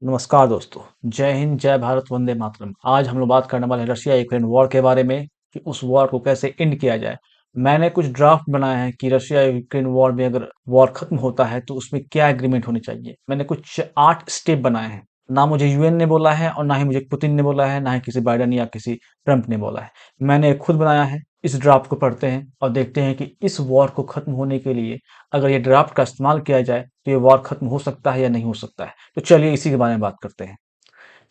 नमस्कार दोस्तों, जय हिंद, जय भारत, वंदे मातरम। आज हम लोग बात करने वाले हैं रशिया यूक्रेन वॉर के बारे में कि उस वॉर को कैसे एंड किया जाए। मैंने कुछ ड्राफ्ट बनाए हैं कि रशिया यूक्रेन वॉर में अगर वॉर खत्म होता है तो उसमें क्या एग्रीमेंट होनी चाहिए। मैंने कुछ 8 स्टेप बनाए हैं। ना मुझे यूएन ने बोला है और ना ही मुझे पुतिन ने बोला है, ना ही किसी बाइडेन या किसी ट्रंप ने बोला है। मैंने खुद बनाया है। इस ड्राफ्ट को पढ़ते हैं और देखते हैं कि इस वॉर को खत्म होने के लिए अगर ये ड्राफ्ट का इस्तेमाल किया जाए तो ये वॉर खत्म हो सकता है या नहीं हो सकता है। तो चलिए इसी के बारे में बात करते हैं।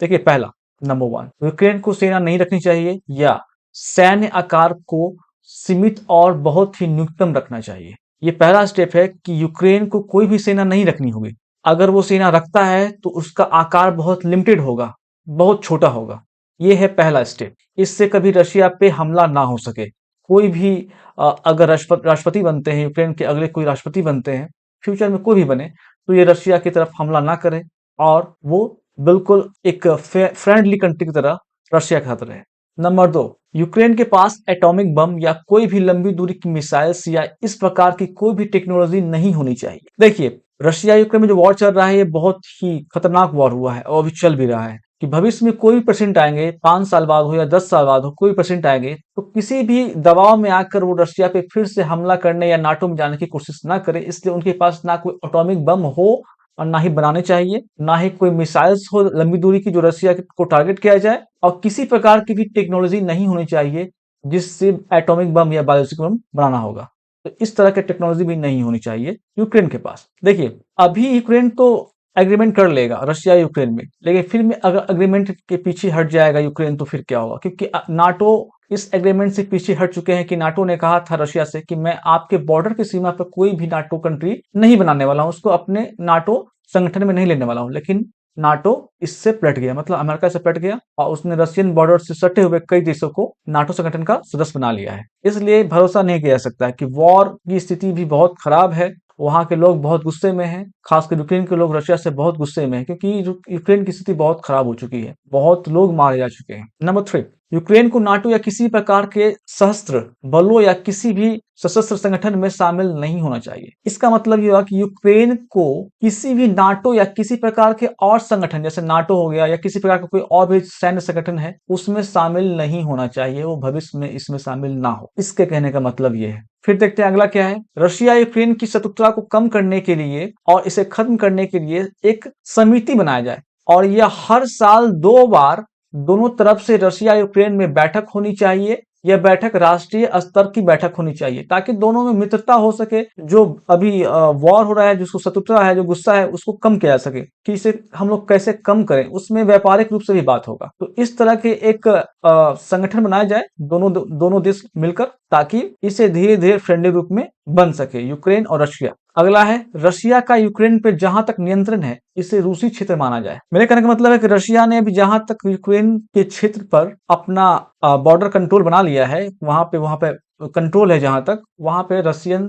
देखिए, पहला, नंबर वन, यूक्रेन को सेना नहीं रखनी चाहिए या सैन्य आकार को सीमित और बहुत ही न्यूनतम रखना चाहिए। ये पहला स्टेप है कि यूक्रेन को कोई भी सेना नहीं रखनी होगी। अगर वो सेना रखता है तो उसका आकार बहुत लिमिटेड होगा, बहुत छोटा होगा। ये है पहला स्टेप। इससे कभी रशिया पे हमला ना हो सके। कोई भी अगर राष्ट्रपति बनते हैं, यूक्रेन के अगले कोई राष्ट्रपति बनते हैं, फ्यूचर में कोई भी बने, तो ये रशिया की तरफ हमला ना करे और वो बिल्कुल एक फ्रेंडली कंट्री की तरह रशिया के साथ रहे। नंबर दो, यूक्रेन के पास एटॉमिक बम या कोई भी लंबी दूरी की मिसाइल्स या इस प्रकार की कोई भी टेक्नोलॉजी नहीं होनी चाहिए। देखिए, रशिया यूक्रेन में जो वॉर चल रहा है ये बहुत ही खतरनाक वॉर हुआ है और अभी चल भी रहा है कि भविष्य में कोई भी पेशेंट आएंगे, 5 साल बाद हो या 10 साल बाद हो, कोई पेशेंट आएंगे तो किसी भी दबाव में आकर वो रशिया पे फिर से हमला करने या नाटो में जाने की कोशिश ना करे। इसलिए उनके पास ना कोई एटॉमिक बम हो और ना ही बनाने चाहिए, ना ही कोई मिसाइल्स हो लंबी दूरी की जो रशिया को टारगेट किया जाए, और किसी प्रकार की भी टेक्नोलॉजी नहीं होनी चाहिए जिससे एटॉमिक बम या बायोलॉजिकल बम बनाना होगा। तो इस तरह की टेक्नोलॉजी भी नहीं होनी चाहिए यूक्रेन के पास। देखिए, अभी यूक्रेन तो एग्रीमेंट कर लेगा रशिया यूक्रेन में, लेकिन फिर में अगर एग्रीमेंट के पीछे हट जाएगा यूक्रेन तो फिर क्या होगा? क्योंकि नाटो इस एग्रीमेंट से पीछे हट चुके हैं कि नाटो ने कहा था रशिया से कि मैं आपके बॉर्डर की सीमा पर कोई भी नाटो कंट्री नहीं बनाने वाला हूं, उसको अपने नाटो संगठन में नहीं लेने वाला हूं। लेकिन नाटो इससे पलट गया, मतलब अमेरिका से पलट गया और उसने रशियन बॉर्डर से सटे हुए कई देशों को नाटो संगठन का सदस्य बना लिया है। इसलिए भरोसा नहीं किया जा सकता है कि वॉर की स्थिति भी बहुत खराब है। वहां के लोग बहुत गुस्से में हैं, खासकर यूक्रेन के लोग रशिया से बहुत गुस्से में हैं क्योंकि यूक्रेन की स्थिति बहुत खराब हो चुकी है, बहुत लोग मारे जा चुके हैं। नंबर थ्री, यूक्रेन को नाटो या किसी प्रकार के सशस्त्र बलों या किसी भी सशस्त्र संगठन में शामिल नहीं होना चाहिए। इसका मतलब ये हुआ कि यूक्रेन को किसी भी नाटो या किसी प्रकार के और संगठन, जैसे नाटो हो गया या किसी प्रकार का कोई और भी सैन्य संगठन है, उसमें शामिल नहीं होना चाहिए। वो भविष्य में इसमें शामिल ना हो, इसके कहने का मतलब ये है। फिर देखते हैं अगला क्या है। रशिया यूक्रेन की शत्रुता को कम करने के लिए और इसे खत्म करने के लिए एक समिति बनाया जाए और यह हर साल 2 बार दोनों तरफ से रशिया यूक्रेन में बैठक होनी चाहिए। यह बैठक राष्ट्रीय स्तर की बैठक होनी चाहिए ताकि दोनों में मित्रता हो सके। जो अभी वॉर हो रहा है, जिसको शत्रुता है, जो गुस्सा है, उसको कम किया जा सके कि इसे हम लोग कैसे कम करें। उसमें व्यापारिक रूप से भी बात होगा। तो इस तरह के एक संगठन बनाया जाए, दोनों देश मिलकर, ताकि इसे धीरे धीरे फ्रेंडली रूप में बन सके यूक्रेन और रशिया। अगला है, रशिया का यूक्रेन पे जहां तक नियंत्रण है इसे रूसी क्षेत्र माना जाए। मेरे कहने का मतलब है कि रशिया ने अभी जहां तक यूक्रेन के क्षेत्र पर अपना बॉर्डर कंट्रोल बना लिया है, वहां पे कंट्रोल है, जहां तक वहां पे रशियन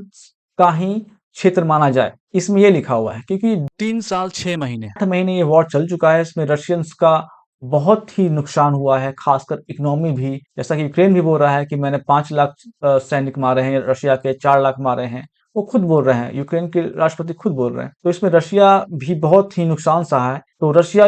का ही क्षेत्र माना जाए। इसमें ये लिखा हुआ है क्योंकि 3 साल 6 महीने 8 महीने ये वॉर चल चुका है। इसमें रशियंस का बहुत ही नुकसान हुआ है, खासकर इकोनॉमी भी। जैसा कि यूक्रेन भी बोल रहा है कि मैंने 5 लाख सैनिक मारे हैं, रशिया के 4 लाख मारे हैं। वो खुद बोल रहे हैं, यूक्रेन के राष्ट्रपति खुद बोल रहे हैं। तो इसमें रशिया भी बहुत ही नुकसान सहा है। तो रशिया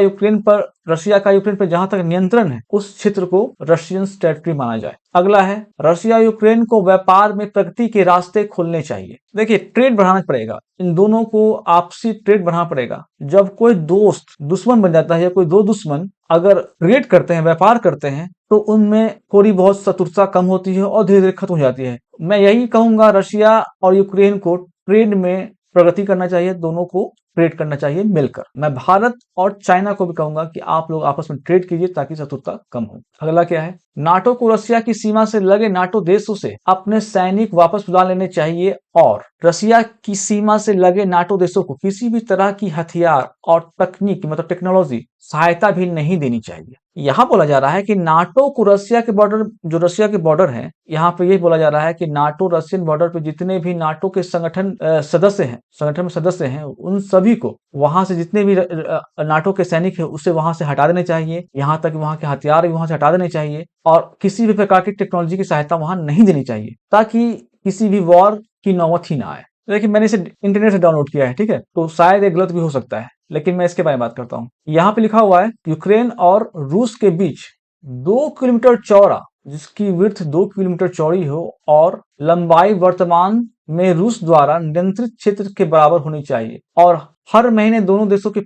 का यूक्रेन पर जहां तक नियंत्रण है, उस क्षेत्र को रशियन टेरिटरी माना जाए। अगला है, रशिया यूक्रेन को व्यापार में प्रगति के रास्ते खोलने चाहिए। देखिए, ट्रेड बढ़ाना पड़ेगा, इन दोनों को आपसी ट्रेड बढ़ाना पड़ेगा। जब कोई दोस्त दुश्मन बन जाता है या कोई दो दुश्मन अगर ट्रेड करते हैं, व्यापार करते हैं, तो उनमें थोड़ी बहुत शत्रुता कम होती है और धीरे धीरे खत्म हो जाती है। मैं यही कहूंगा, रशिया और यूक्रेन को ट्रेड में प्रगति करना चाहिए, दोनों को ट्रेड करना चाहिए मिलकर। मैं भारत और चाइना को भी कहूंगा कि आप लोग आपस में ट्रेड कीजिए ताकि शत्रुता कम हो। अगला क्या है, नाटो को रशिया की सीमा से लगे नाटो देशों से अपने सैनिक वापस बुला लेने चाहिए और रशिया की सीमा से लगे नाटो देशों को किसी भी तरह की हथियार और तकनीक, मतलब टेक्नोलॉजी सहायता भी नहीं देनी चाहिए। यहाँ बोला जा रहा है कि नाटो को रशिया के बॉर्डर, जो रशिया के बॉर्डर है, यहाँ पे ये बोला जा रहा है कि नाटो रशियन बॉर्डर पे जितने भी नाटो के संगठन में सदस्य हैं, उन सभी को वहां से, जितने भी नाटो के सैनिक है, उसे वहां से हटा देने चाहिए। यहाँ तक वहां के हथियार भी वहां से हटा देने चाहिए और किसी भी प्रकार की टेक्नोलॉजी की सहायता वहां नहीं देनी चाहिए ताकि किसी भी वॉर की नौबत ही ना आए। देखिए, मैंने इसे इंटरनेट से डाउनलोड किया है, ठीक है? तो शायद ये गलत भी हो सकता है, लेकिन मैं इसके बारे में बात करता हूँ। यहाँ पे लिखा हुआ है यूक्रेन और रूस के बीच 2 किलोमीटर चौड़ा, जिसकी विड्थ 2 किलोमीटर चौड़ी हो और लंबाई वर्तमान में रूस द्वारा नियंत्रित क्षेत्र के बराबर होनी चाहिए, और हर महीने दोनों देशों के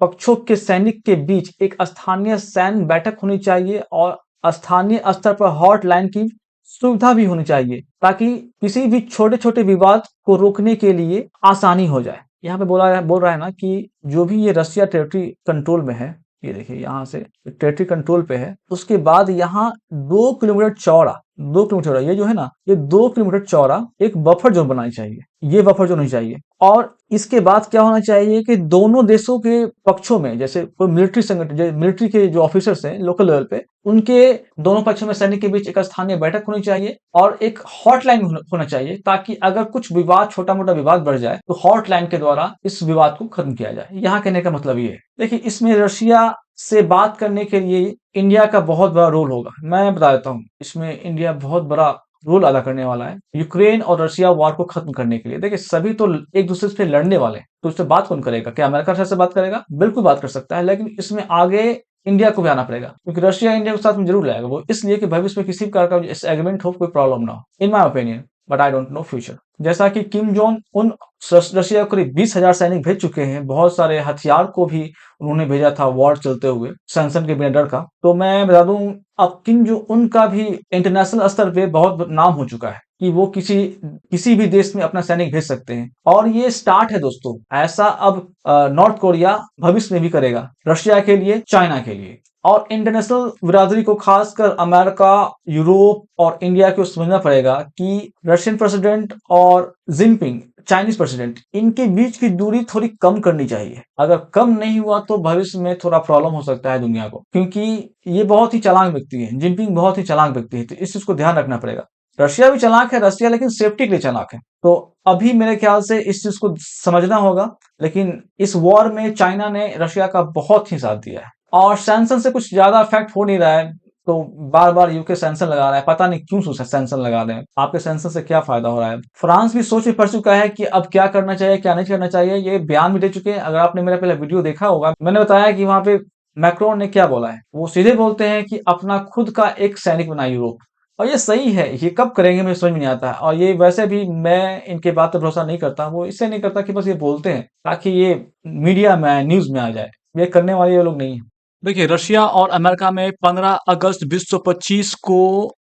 पक्षों के सैनिक के बीच एक स्थानीय सैन्य बैठक होनी चाहिए, और स्थानीय स्तर पर हॉटलाइन की सुविधा भी होनी चाहिए, ताकि किसी भी छोटे-छोटे विवाद को रोकने के लिए आसानी हो जाए। यहाँ पे बोल रहा है ना कि जो भी ये रसिया टेरिटरी कंट्रोल में है, ये देखिए यहाँ से टेरिटरी कंट्रोल पे है, उसके बाद यहाँ 2 किलोमीटर चौड़ा, 2 किलोमीटर चौड़ा, ये जो है ना, ये 2 किलोमीटर चौड़ा एक बफर ज़ोन बनानी चाहिए। ये बफर ज़ोन होनी चाहिए, और इसके बाद क्या होना चाहिए कि दोनों देशों के पक्षों में, जैसे कोई मिलिट्री संगठन, जो मिलिट्री के जो ऑफिसर्स हैं लोकल लेवल पे, उनके दोनों पक्षों में सैनिक के बीच एक स्थानीय बैठक होनी चाहिए, और एक हॉटलाइन होना चाहिए, ताकि अगर कुछ विवाद, छोटा-मोटा विवाद बढ़ जाए, तो हॉटलाइन के द्वारा इस विवाद को खत्म किया जाए। यहाँ कहने का मतलब ये है। देखिए, इसमें रशिया से बात करने के लिए इंडिया का बहुत बड़ा रोल होगा। मैं बता देता हूँ, इसमें इंडिया बहुत बड़ा रोल अदा करने वाला है यूक्रेन और रशिया वॉर को खत्म करने के लिए। देखिए, सभी तो एक दूसरे से लड़ने वाले हैं, तो उससे बात कौन करेगा? क्या अमेरिका रशिया से बात करेगा? बिल्कुल बात कर सकता है, लेकिन इसमें आगे इंडिया को भी आना पड़ेगा, क्योंकि रशिया इंडिया को साथ में जरूर लाएगा। वो इसलिए कि भविष्य में किसी प्रकार का इस एग्रीमेंट हो, कोई प्रॉब्लम ना हो, in my opinion, but I don't know future. जैसा कि किम जोंग उन रशिया को करीब 20,000 सैनिक भेज चुके हैं, बहुत सारे हथियार को भी उन्होंने भेजा था वॉर चलते हुए, सैंक्शन के बिना डर का। तो मैं बता दूं, अब किम जो उनका भी इंटरनेशनल स्तर पे बहुत नाम हो चुका है कि वो किसी भी देश में अपना सैनिक भेज सकते हैं, और ये स्टार्ट है दोस्तों। ऐसा अब नॉर्थ कोरिया भविष्य में भी करेगा, रशिया के लिए, चाइना के लिए। और इंटरनेशनल बिरादरी को, खासकर अमेरिका, यूरोप और इंडिया को समझना पड़ेगा कि रशियन प्रेसिडेंट और जिनपिंग, चाइनीज प्रेसिडेंट, इनके बीच की दूरी थोड़ी कम करनी चाहिए। अगर कम नहीं हुआ तो भविष्य में थोड़ा प्रॉब्लम हो सकता है दुनिया को, क्योंकि ये बहुत ही चालाक व्यक्ति है, जिनपिंग बहुत ही चालाक व्यक्ति है, तो इस चीज को ध्यान रखना पड़ेगा। रशिया भी चालाक है, रशिया लेकिन सेफ्टी के लिए चालाक है। तो अभी मेरे ख्याल से इस चीज को समझना होगा, लेकिन इस वॉर में चाइना ने रशिया का बहुत ही साथ दिया है, और सैंक्शन से कुछ ज्यादा इफेक्ट हो नहीं रहा है। तो बार बार यूके सैंक्शन लगा रहा है, पता नहीं क्यों सैंक्शन लगा रहे हैं, आपके सैंक्शन से क्या फायदा हो रहा है। फ्रांस भी सोच में पड़ चुका है कि अब क्या करना चाहिए, क्या नहीं करना चाहिए, ये बयान भी दे चुके हैं। अगर आपने मेरा पहले वीडियो देखा होगा, मैंने बताया कि वहां पे मैक्रोन ने क्या बोला है। वो सीधे बोलते हैं कि अपना खुद का एक सैनिक बनाए यूरोप, और ये सही है। ये कब करेंगे मुझे समझ में नहीं आता है, और ये वैसे भी मैं इनके बात पर भरोसा नहीं करता। वो इससे नहीं करता कि बस ये बोलते हैं ताकि ये मीडिया में, न्यूज में आ जाए। ये करने वाले ये लोग नहीं है। देखिए, रशिया और अमेरिका में 15 अगस्त 2025 को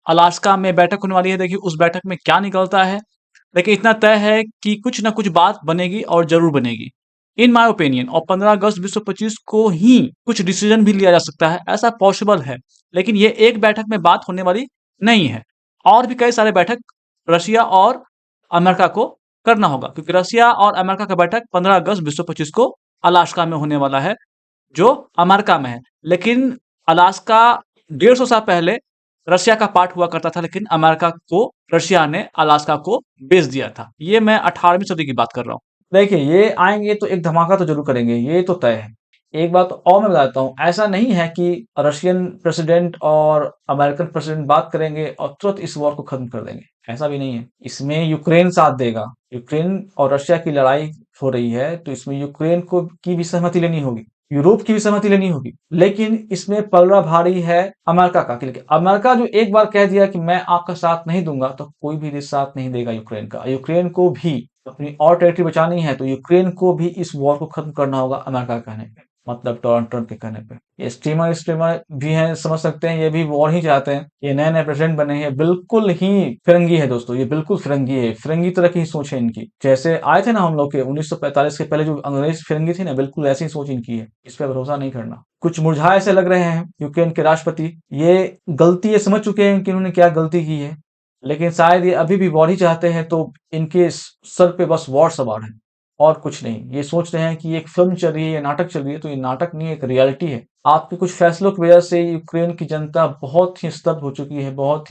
अलास्का में बैठक होने वाली है। देखिए, उस बैठक में क्या निकलता है। देखिए, इतना तय है कि कुछ ना कुछ बात बनेगी, और जरूर बनेगी, इन माय ओपिनियन। और 15 अगस्त 2025 को ही कुछ डिसीजन भी लिया जा सकता है, ऐसा पॉसिबल है। लेकिन ये एक बैठक में बात होने वाली नहीं है, और भी कई सारे बैठक रशिया और अमेरिका को करना होगा, क्योंकि रशिया और अमेरिका का बैठक 15 अगस्त 2025 को अलास्का में होने वाला है, जो अमेरिका में है। लेकिन अलास्का 150 साल पहले रशिया का पार्ट हुआ करता था, लेकिन अमेरिका को, रशिया ने अलास्का को बेच दिया था। ये मैं 18वीं सदी की बात कर रहा हूँ। देखिए, ये आएंगे तो एक धमाका तो जरूर करेंगे, ये तो तय है। एक बात और मैं बताता हूँ, ऐसा नहीं है कि रशियन प्रेसिडेंट और अमेरिकन प्रेसिडेंट बात करेंगे और तुरंत इस वॉर को खत्म कर देंगे, ऐसा भी नहीं है। इसमें यूक्रेन साथ देगा। यूक्रेन और रशिया की लड़ाई हो रही है, तो इसमें यूक्रेन को की भी सहमति लेनी होगी, यूरोप की भी सहमति लेनी होगी। लेकिन इसमें पलड़ा भारी है अमेरिका का, क्योंकि अमेरिका जो एक बार कह दिया कि मैं आपका साथ नहीं दूंगा, तो कोई भी देश साथ नहीं देगा यूक्रेन का। यूक्रेन को भी अपनी और टेरिटरी बचानी है, तो यूक्रेन को भी इस वॉर को खत्म करना होगा अमेरिका के कहने पे, मतलब डोनाल्ड ट्रंप के कहने पे। ये स्ट्रीमर भी हैं, समझ सकते हैं, ये भी वॉर ही चाहते हैं। ये नए नए प्रेसिडेंट बने हैं, बिल्कुल ही फिरंगी है दोस्तों, ये बिल्कुल फिरंगी है, फिरंगी तरह की सोच है इनकी। जैसे आए थे ना हम लोग के 1945 के पहले जो अंग्रेज फिरंगी थी ना, बिल्कुल ऐसी सोच इनकी है। इस पर भरोसा नहीं करना। कुछ मुरझाए से लग रहे हैं यूक्रेन के राष्ट्रपति, ये गलती ये समझ चुके हैं कि उन्होंने क्या गलती की है, लेकिन शायद ये अभी भी वॉर ही चाहते हैं। तो इनके सर पे बस वॉर सवार है, और कुछ नहीं। ये सोच रहे हैं कि एक फिल्म चल रही है, ये नाटक चल रही है, तो ये नाटक नहीं, एक रियलिटी है। आपके कुछ फैसलों की वजह से यूक्रेन की जनता बहुत ही स्तब्ध हो चुकी है, बहुत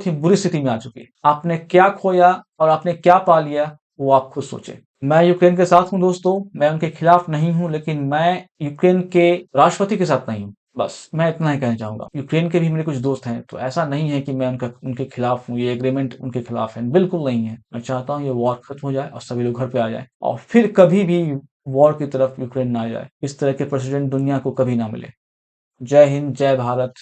ही बुरी स्थिति में आ चुकी है। आपने क्या खोया और आपने क्या पा लिया, वो आप खुद सोचें। मैं यूक्रेन के साथ हूं दोस्तों, मैं उनके खिलाफ नहीं हूं, लेकिन मैं यूक्रेन के राष्ट्रपति के साथ नहीं हूं। बस मैं इतना ही कहना चाहूँगा। यूक्रेन के भी मेरे कुछ दोस्त हैं, तो ऐसा नहीं है कि मैं उनके खिलाफ हूँ, ये एग्रीमेंट उनके खिलाफ है, बिल्कुल नहीं है। मैं चाहता हूँ ये वॉर खत्म हो जाए और सभी लोग घर पे आ जाएँ और फिर कभी भी वॉर की तरफ यूक्रेन ना जाए। इस तरह के प्रेसिडेंट दुनिया को कभी ना मिले। जय हिंद, जय भारत।